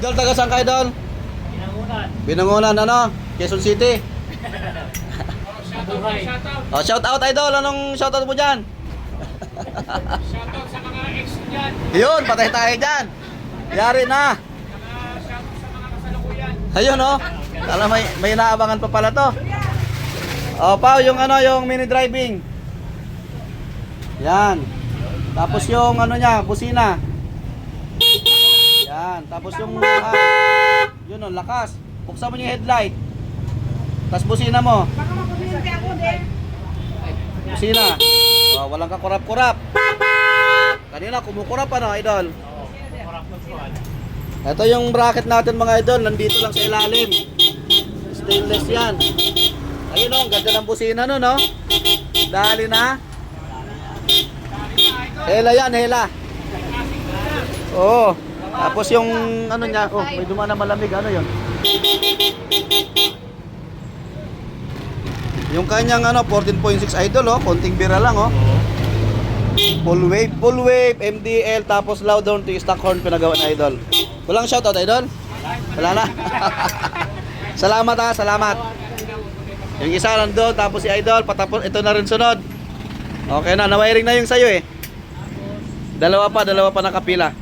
Idol, taga saan ka, Idol? Binangunan. Binangonan, ano? Quezon City. Buhay. Oh, shout out, Idol. Anong shout out mo dyan? Shoutout sa mga ex dyan. Yun, patay tayo dyan. Yari na. Shoutout sa mga kasalukuyan. Ayun, oh. Kala may inaabangan pa pala to. Oh, Pao, yung ano, yung mini driving. Yan. Tapos yung ano niya, busina. Yan. Tapos yung yun, oh, lakas. Buksan mo yung headlight. Tapos busina mo. Baka makuminti ako din. Busina. Oh, walang kakurap-kurap. Kanina kumukurap ano, Idol. Oo. Marap ng kuwan. Ito yung bracket natin mga idol, nandito lang sa ilalim. Stainless yan. Ayun o, ang ganda ng busina nun, no? Dali na. Hela yan, hela. Oo. Tapos yung ano niya, oh, may dumaan na malamig, ano yun? Yung kanyang ano, 14.6 idol, oh, konting bira lang, oh. Full wave, MDL, tapos loud down to stock horn pinagawa na idol. Walang shoutout idol? Wala na. Salamat ha, salamat. Yung isa nandun, tapos si idol, patapos, ito na rin sunod. Okay na, nawiring na yung sayo eh. Dalawa pa nakapila.